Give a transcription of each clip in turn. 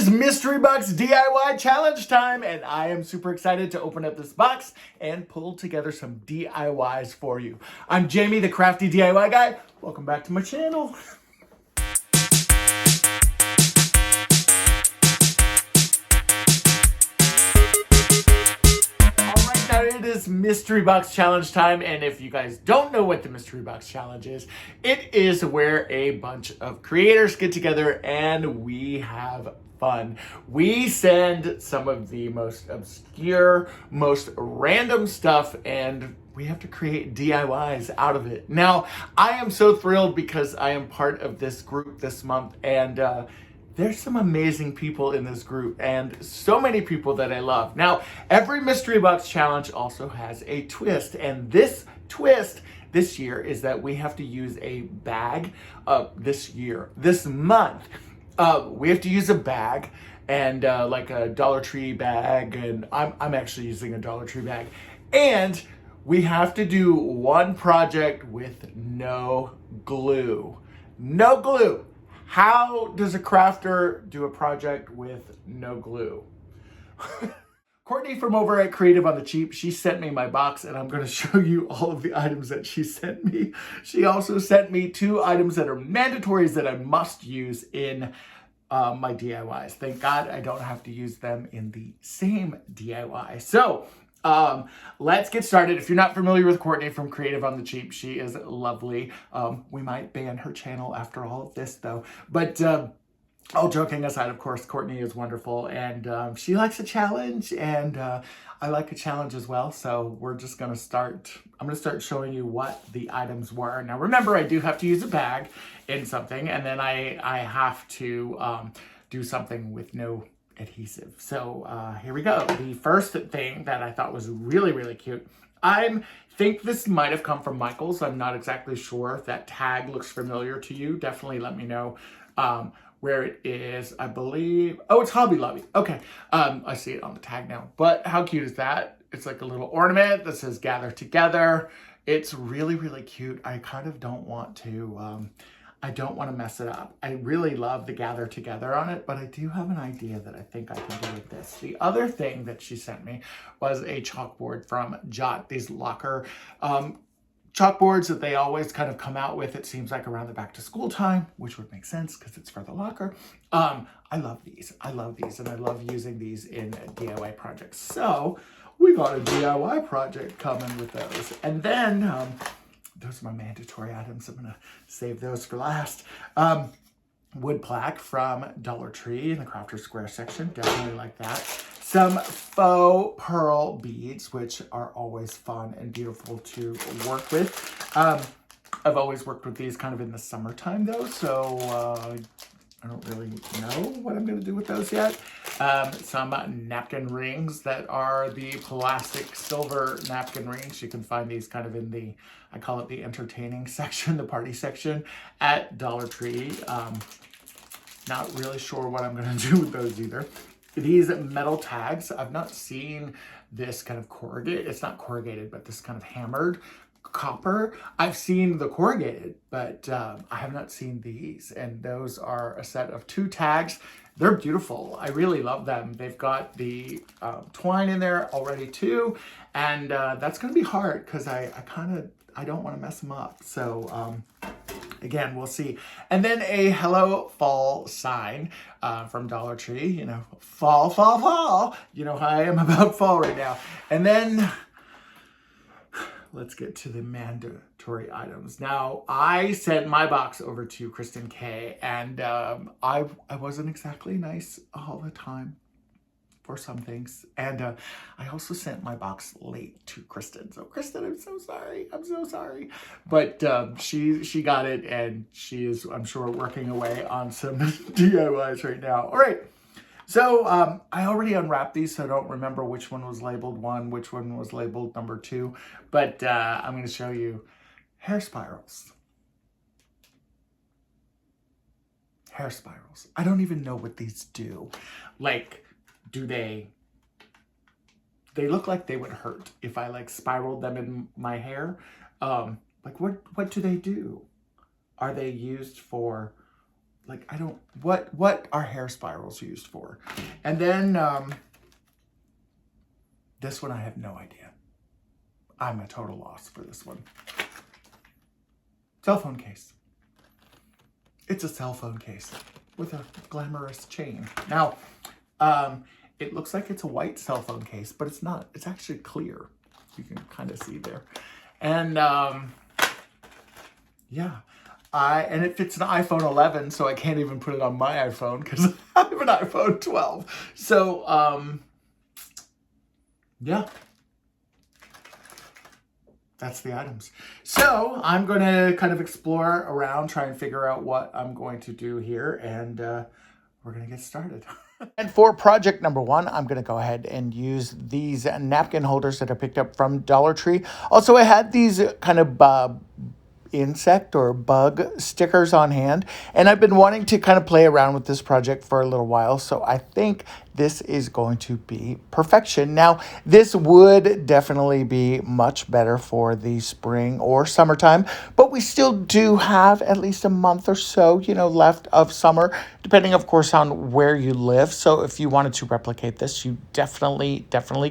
is Mystery Box DIY Challenge time, and I am super excited to open up this box and pull together some DIYs for you. I'm Jamie, the crafty DIY guy. Welcome back to my channel. It is Mystery Box Challenge time, and if you guys don't know what the Mystery Box Challenge is, it is where a bunch of creators get together and we have fun. We send some of the most obscure, most random stuff, and we have to create DIYs out of it. Now, I am so thrilled because I am part of this group this month, and there's some amazing people in this group and so many people that I love. Now, every Mystery Box Challenge also has a twist, and this twist this year is that we have to use a bag this month. We have to use a bag and like a Dollar Tree bag, and I'm actually using a Dollar Tree bag. And we have to do one project with no glue. No glue. How does a crafter do a project with no glue? Courtney from over at Creative on the Cheap, she sent me my box, and I'm going to show you all of the items that she sent me. She also sent me 2 items that are mandatories that I must use in my DIYs. Thank God I don't have to use them in the same DIY. So let's get started. If you're not familiar with Courtney from Creative on the Cheap, she is lovely. We might ban her channel after all of this though. But all joking aside, of course, Courtney is wonderful, and she likes a challenge, and I like a challenge as well. So we're just gonna start. I'm gonna start showing you what the items were. Now remember, I do have to use a bag in something, and then I have to do something with no adhesive. So here we go. The first thing that I thought was really, really cute. I think this might have come from Michael's. I'm not exactly sure if that tag looks familiar to you. Definitely let me know where it is. I believe, oh, it's Hobby Lobby. Okay, I see it on the tag now. But how cute is that? It's like a little ornament that says gather together. It's really, really cute. I kind of don't want to mess it up. I really love the gather together on it, but I do have an idea that I think I can do with this. The other thing that she sent me was a chalkboard from Jot, these locker chalkboards that they always kind of come out with, it seems like around the back to school time, which would make sense because it's for the locker. I love these. I love these, and I love using these in DIY projects. So we got a DIY project coming with those. And then those are my mandatory items. I'm gonna save those for last. Wood plaque from Dollar Tree in the Crafter Square section. Definitely like that. Some faux pearl beads, which are always fun and beautiful to work with. I've always worked with these kind of in the summertime though, so I don't really know what I'm gonna do with those yet. Some napkin rings that are the plastic silver napkin rings. You can find these kind of in the, I call it the entertaining section, the party section at Dollar Tree. Not really sure what I'm gonna do with those either. These metal tags, I've not seen this kind of corrugated, it's not corrugated, but this kind of hammered copper. I've seen the corrugated, but I have not seen these, and those are a set of 2 tags. They're beautiful. I really love them. They've got the twine in there already too, and that's gonna be hard because I don't want to mess them up. So again, we'll see. And then a Hello Fall sign from Dollar Tree. You know, fall, fall, fall. You know how I am about fall right now. And then let's get to the mandatory items. Now, I sent my box over to Kristen K, and I wasn't exactly nice all the time for some things. And I also sent my box late to Kristen. So Kristen, I'm so sorry. I'm so sorry. But she got it, and she is, I'm sure, working away on some DIYs right now. All right. So I already unwrapped these, so I don't remember which one was labeled 1, which one was labeled number 2. But I'm going to show you hair spirals. Hair spirals. I don't even know what these do. Like, do they look like they would hurt if I like spiraled them in my hair? Like what do they do? Are they used for like, I don't, what are hair spirals used for? And then this one, I have no idea. I'm a total loss for this one. Cell phone case. It's a cell phone case with a glamorous chain. Now, it looks like it's a white cell phone case, but it's not. It's actually clear. You can kind of see there. And yeah, and it fits an iPhone 11, so I can't even put it on my iPhone because I have an iPhone 12. So yeah. That's the items. So I'm going to kind of explore around, try and figure out what I'm going to do here, and we're going to get started. And for project number one, I'm going to go ahead and use these napkin holders that I picked up from Dollar Tree. Also, I had these kind of insect or bug stickers on hand, and I've been wanting to kind of play around with this project for a little while, so I think this is going to be perfection. Now, this would definitely be much better for the spring or summertime, but we still do have at least a month or so, left of summer, depending, of course, on where you live. So if you wanted to replicate this, you definitely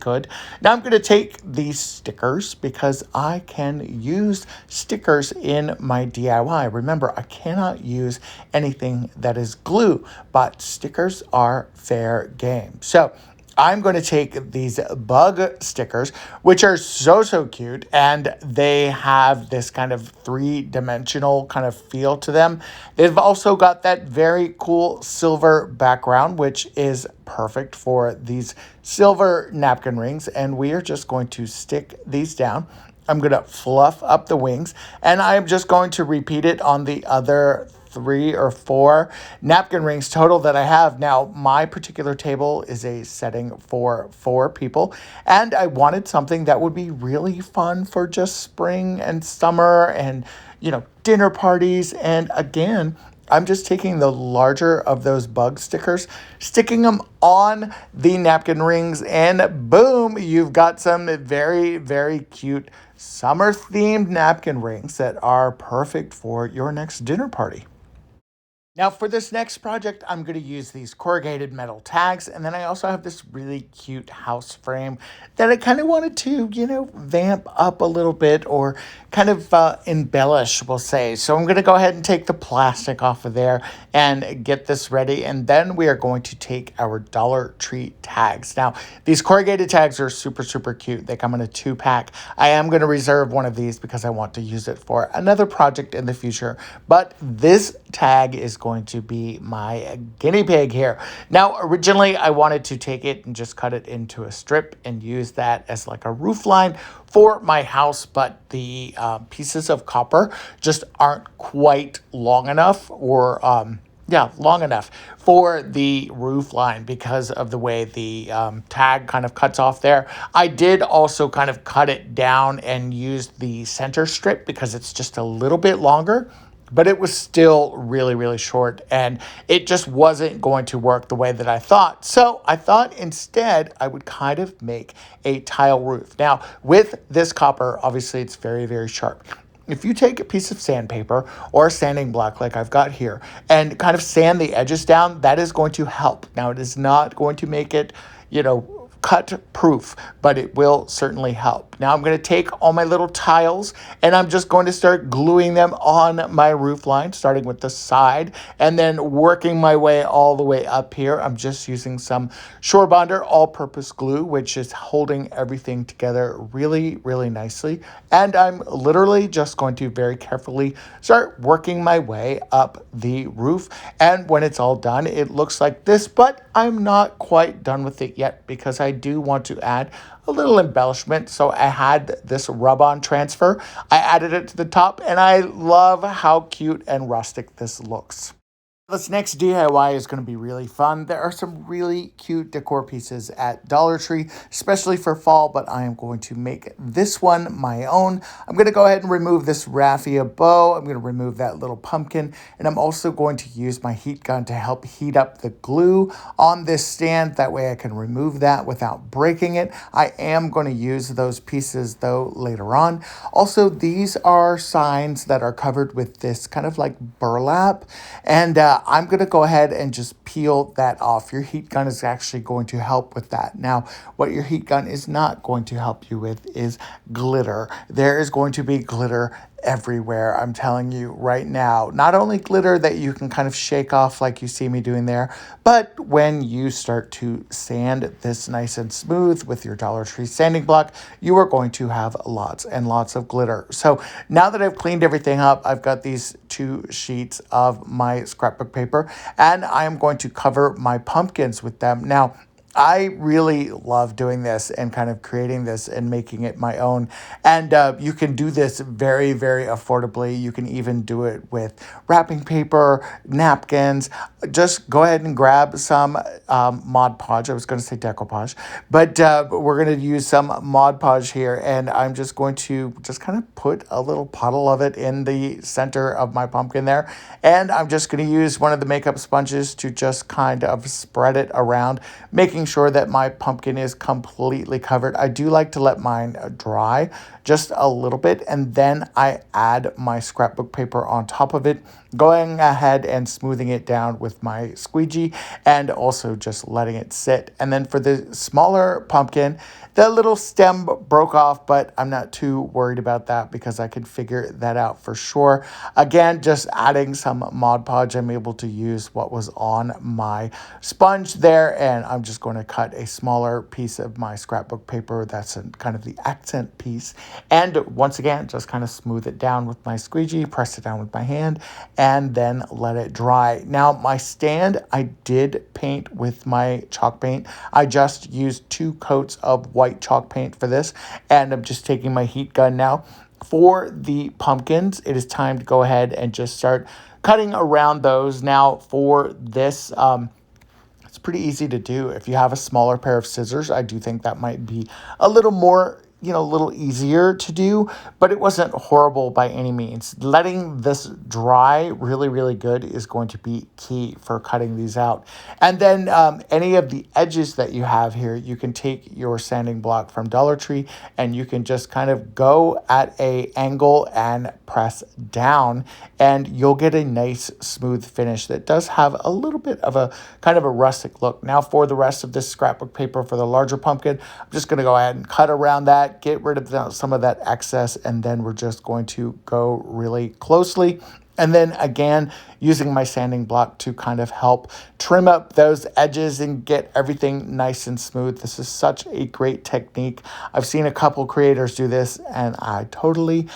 could. Now, I'm going to take these stickers because I can use stickers in my DIY. Remember, I cannot use anything that is glue, but stickers are fair game. So I'm going to take these bug stickers, which are so cute, and they have this kind of three-dimensional kind of feel to them. They've also got that very cool silver background, which is perfect for these silver napkin rings, and we are just going to stick these down. I'm going to fluff up the wings, and I'm just going to repeat it on the other 3 or 4 napkin rings total that I have. Now, my particular table is a setting for 4 people, and I wanted something that would be really fun for just spring and summer and, dinner parties. And again, I'm just taking the larger of those bug stickers, sticking them on the napkin rings, and boom, you've got some very cute summer-themed napkin rings that are perfect for your next dinner party. Now for this next project, I'm going to use these corrugated metal tags, and then I also have this really cute house frame that I kind of wanted to, vamp up a little bit or kind of embellish, we'll say. So I'm going to go ahead and take the plastic off of there and get this ready, and then we are going to take our Dollar Tree tags. Now, these corrugated tags are super cute. They come in a 2-pack. I am going to reserve one of these because I want to use it for another project in the future, but this tag is going to be my guinea pig here. Now, originally I wanted to take it and just cut it into a strip and use that as like a roof line for my house, but the pieces of copper just aren't quite long enough or long enough for the roof line because of the way the tag kind of cuts off there. I did also kind of cut it down and use the center strip because it's just a little bit longer, but it was still really short, and it just wasn't going to work the way that I thought. So I thought instead I would kind of make a tile roof. Now, with this copper, obviously it's very sharp. If you take a piece of sandpaper or a sanding block like I've got here and kind of sand the edges down, that is going to help. Now, it is not going to make it, cut proof, but it will certainly help. Now I'm going to take all my little tiles and I'm just going to start gluing them on my roof line, starting with the side and then working my way all the way up here. I'm just using some Shore Bonder all-purpose glue, which is holding everything together really nicely. And I'm literally just going to very carefully start working my way up the roof. And when it's all done, it looks like this, but I'm not quite done with it yet because I do want to add a little embellishment. So I had this rub-on transfer. I added it to the top, and I love how cute and rustic this looks. This next DIY is going to be really fun. There are some really cute decor pieces at Dollar Tree, especially for fall, but I am going to make this one my own. I'm going to go ahead and remove this raffia bow. I'm going to remove that little pumpkin, and I'm also going to use my heat gun to help heat up the glue on this stand. That way I can remove that without breaking it. I am going to use those pieces, though, later on. Also, these are signs that are covered with this kind of like burlap, and I'm going to go ahead and just peel that off. Your heat gun is actually going to help with that. Now, what your heat gun is not going to help you with is glitter. There is going to be glitter everywhere. I'm telling you right now, not only glitter that you can kind of shake off like you see me doing there, but when you start to sand this nice and smooth with your Dollar Tree sanding block, you are going to have lots and lots of glitter. So now that I've cleaned everything up, I've got these 2 sheets of my scrapbook paper, and I am going to cover my pumpkins with them. Now, I really love doing this and kind of creating this and making it my own. And you can do this very, very affordably. You can even do it with wrapping paper, napkins. Just go ahead and grab some Mod Podge. I was going to say decoupage, but we're going to use some Mod Podge here. And I'm just going to just kind of put a little puddle of it in the center of my pumpkin there. And I'm just going to use one of the makeup sponges to just kind of spread it around, making sure that my pumpkin is completely covered. I do like to let mine dry just a little bit, and then I add my scrapbook paper on top of it, going ahead and smoothing it down with my squeegee and also just letting it sit. And then for the smaller pumpkin, the little stem broke off, but I'm not too worried about that because I could figure that out for sure. Again, just adding some Mod Podge, I'm able to use what was on my sponge there, and I'm just going to cut a smaller piece of my scrapbook paper. That's kind of the accent piece. And once again, just kind of smooth it down with my squeegee, press it down with my hand, and then let it dry. Now, my stand, I did paint with my chalk paint. I just used 2 coats of white chalk paint for this, and I'm just taking my heat gun now. For the pumpkins, it is time to go ahead and just start cutting around those. Now, for this, it's pretty easy to do. If you have a smaller pair of scissors, I do think that might be a little more, a little easier to do, but it wasn't horrible by any means. Letting this dry really, really good is going to be key for cutting these out. And then any of the edges that you have here, you can take your sanding block from Dollar Tree and you can just kind of go at an angle and press down, and you'll get a nice smooth finish that does have a little bit of a kind of a rustic look. Now for the rest of this scrapbook paper for the larger pumpkin, I'm just going to go ahead and cut around that, get rid of some of that excess, and then we're just going to go really closely. And then again, using my sanding block to kind of help trim up those edges and get everything nice and smooth. This is such a great technique. I've seen a couple creators do this, and I totally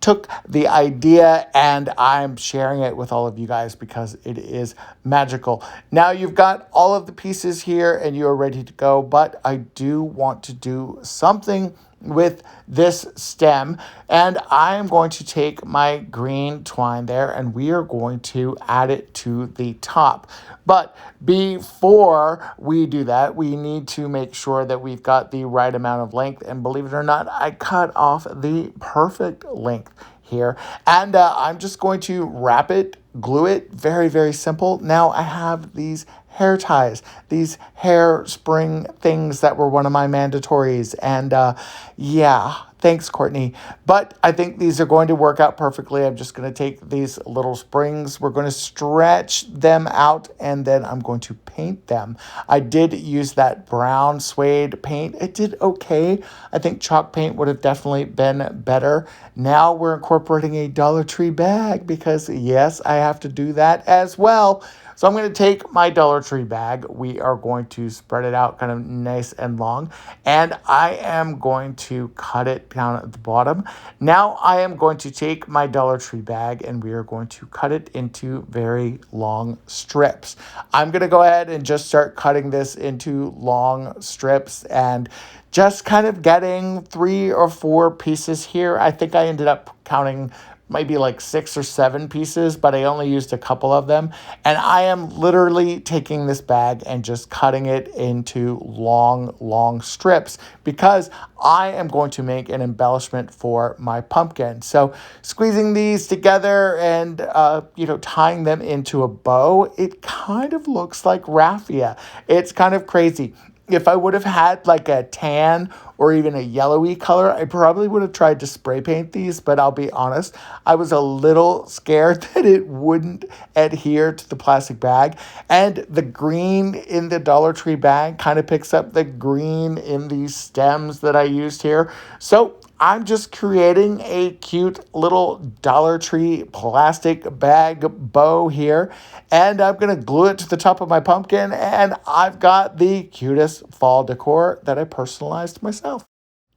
took the idea and I'm sharing it with all of you guys because it is magical. Now you've got all of the pieces here and you're ready to go, but I do want to do something with this stem, and I'm going to take my green twine there and we are going to add it to the top. But before we do that, we need to make sure that we've got the right amount of length, and believe it or not, I cut off the perfect length here, and I'm just going to wrap it, glue it. Very, very simple. Now I have these hair ties, these hair spring things that were one of my mandatories, and yeah, thanks, Courtney. But I think these are going to work out perfectly. I'm just going to take these little springs, we're going to stretch them out, and then I'm going to paint them. I did use that brown suede paint. It did okay. I think chalk paint would have definitely been better. Now we're incorporating a Dollar Tree bag because yes, I have to do that as well. So I'm going to take my Dollar Tree bag. We are going to spread it out kind of nice and long, and I am going to cut it down at the bottom. Now I am going to take my Dollar Tree bag and we are going to cut it into very long strips. I'm going to go ahead and just start cutting this into long strips and just kind of getting 3 or 4 pieces here. I think I ended up counting maybe like 6 or 7 pieces, but I only used a couple of them. And I am literally taking this bag and just cutting it into long, long strips because I am going to make an embellishment for my pumpkin. So squeezing these together and, tying them into a bow, it kind of looks like raffia. It's kind of crazy. If I would have had like a tan or even a yellowy color, I probably would have tried to spray paint these, but I'll be honest, I was a little scared that it wouldn't adhere to the plastic bag. And the green in the Dollar Tree bag kind of picks up the green in these stems that I used here. So I'm just creating a cute little Dollar Tree plastic bag bow here. And I'm going to glue it to the top of my pumpkin. And I've got the cutest fall decor that I personalized myself.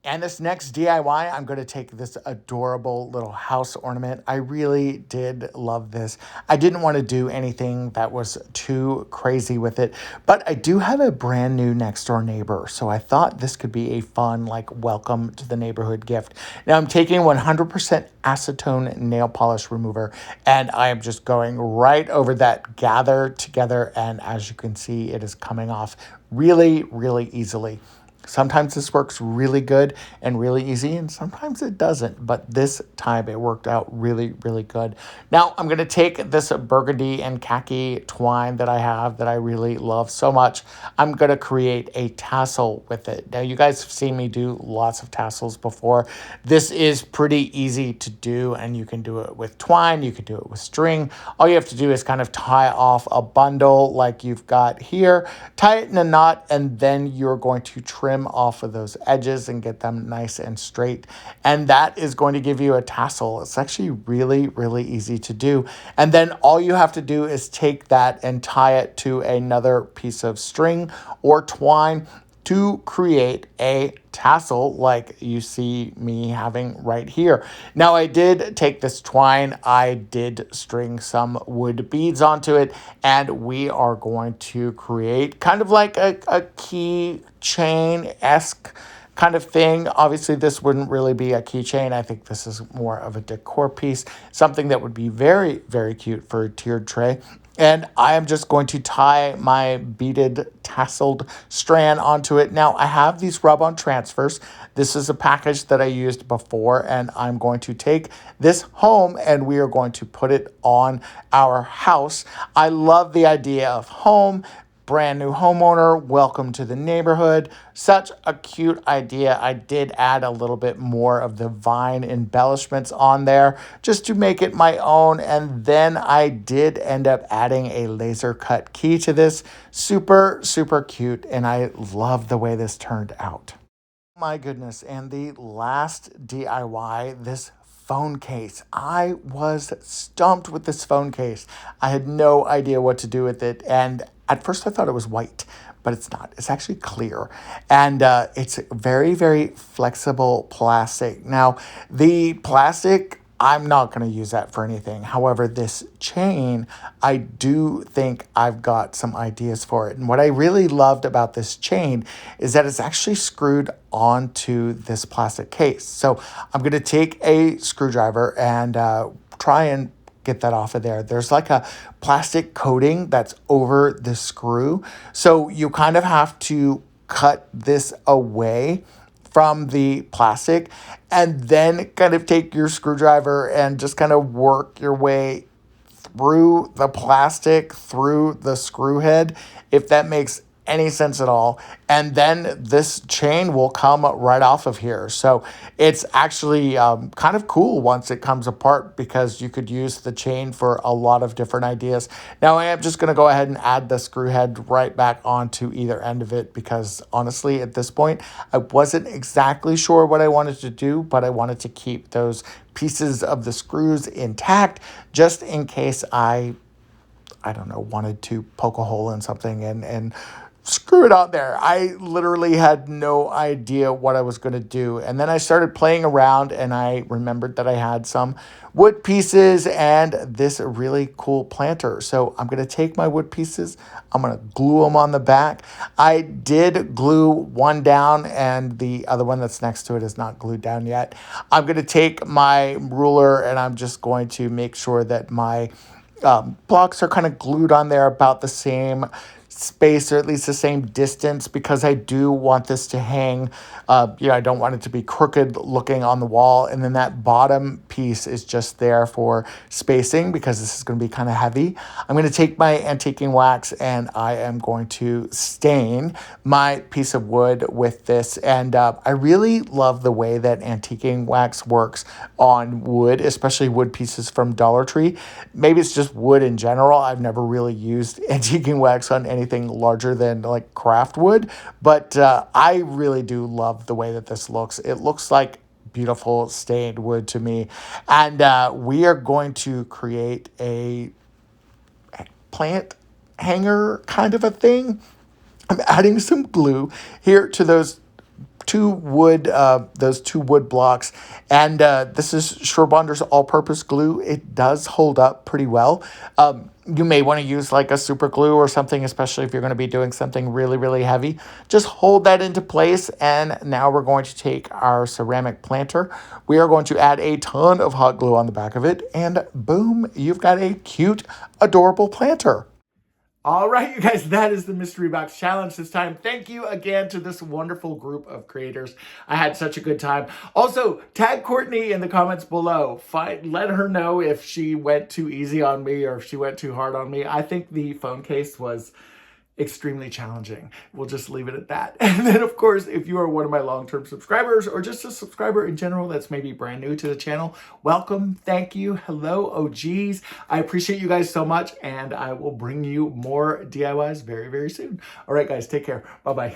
And this next DIY, I'm going to take this adorable little house ornament. I really did love this. I didn't want to do anything that was too crazy with it, but I do have a brand new next door neighbor. So I thought this could be a fun, like, welcome to the neighborhood gift. Now I'm taking 100% acetone nail polish remover, and I am just going right over that gather together. And as you can see, it is coming off really, really easily. Sometimes this works really good and really easy, and sometimes it doesn't. But this time it worked out really, really good. Now I'm going to take this burgundy and khaki twine that I have that I really love so much. I'm going to create a tassel with it. Now you guys have seen me do lots of tassels before. This is pretty easy to do, and you can do it with twine. You can do it with string. All you have to do is kind of tie off a bundle like you've got here, tie it in a knot, and then you're going to trim off of those edges and get them nice and straight. And that is going to give you a tassel. It's actually really, really easy to do. And then all you have to do is take that and tie it to another piece of string or twine to create a tassel like you see me having right here. Now I did take this twine, I did string some wood beads onto it, and we are going to create kind of like a key chain-esque kind of thing. Obviously, this wouldn't really be a keychain. I think this is more of a decor piece, something that would be very, very cute for a tiered tray. And I am just going to tie my beaded tasseled strand onto it. Now, I have these rub-on transfers. This is a package that I used before, and I'm going to take this home and we are going to put it on our house. I love the idea of home. Brand new homeowner, welcome to the neighborhood. Such a cute idea. I did add a little bit more of the vine embellishments on there just to make it my own. And then I did end up adding a laser cut key to this. Super, super cute. And I love the way this turned out. My goodness. And the last DIY, this phone case. I was stumped with this phone case. I had no idea what to do with it. And at first I thought it was white, but it's not. It's actually clear. And it's very, very flexible plastic. Now, the plastic, I'm not going to use that for anything. However, this chain, I do think I've got some ideas for it. And what I really loved about this chain is that it's actually screwed onto this plastic case. So I'm going to take a screwdriver and try and get that off of there. There's like a plastic coating that's over the screw. So you kind of have to cut this away from the plastic and then kind of take your screwdriver and just kind of work your way through the plastic, through the screw head, if that makes any sense at all. And then this chain will come right off of here. So it's actually kind of cool once it comes apart because you could use the chain for a lot of different ideas. Now I am just going to go ahead and add the screw head right back onto either end of it because honestly at this point I wasn't exactly sure what I wanted to do, but I wanted to keep those pieces of the screws intact just in case I don't know, wanted to poke a hole in something and screw it on there. I literally had no idea what I was going to do. And then I started playing around and I remembered that I had some wood pieces and this really cool planter. So I'm going to take my wood pieces, I'm going to glue them on the back. I did glue one down and the other one that's next to it is not glued down yet. I'm going to take my ruler and I'm just going to make sure that my blocks are kind of glued on there about the same space, or at least the same distance, because I do want this to hang. I don't want it to be crooked looking on the wall. And then that bottom piece is just there for spacing, because this is going to be kind of heavy. I'm going to take my antiquing wax and I am going to stain my piece of wood with this. And I really love the way that antiquing wax works on wood, especially wood pieces from Dollar Tree. Maybe it's just wood in general. I've never really used antiquing wax on anything larger than like craft wood, but I really do love the way that this looks. It looks like beautiful stained wood to me. And we are going to create a plant hanger kind of a thing. I'm adding some glue here to those two wood blocks, and this is Schrobander's all-purpose glue. It does hold up pretty well. You may want to use like a super glue or something, especially if you're going to be doing something really, really heavy. Just hold that into place, and now we're going to take our ceramic planter. We are going to add a ton of hot glue on the back of it, and boom, you've got a cute, adorable planter. All right, you guys, that is the mystery box challenge this time. Thank you again to this wonderful group of creators. I had such a good time. Also, tag Courtney in the comments below. Let her know if she went too easy on me or if she went too hard on me. I think the phone case was extremely challenging. We'll just leave it at that. And then, of course, if you are one of my long-term subscribers or just a subscriber in general that's maybe brand new to the channel, welcome, thank you, hello, OGs. I appreciate you guys so much, and I will bring you more DIYs very, very soon. All right, guys, take care. Bye-bye.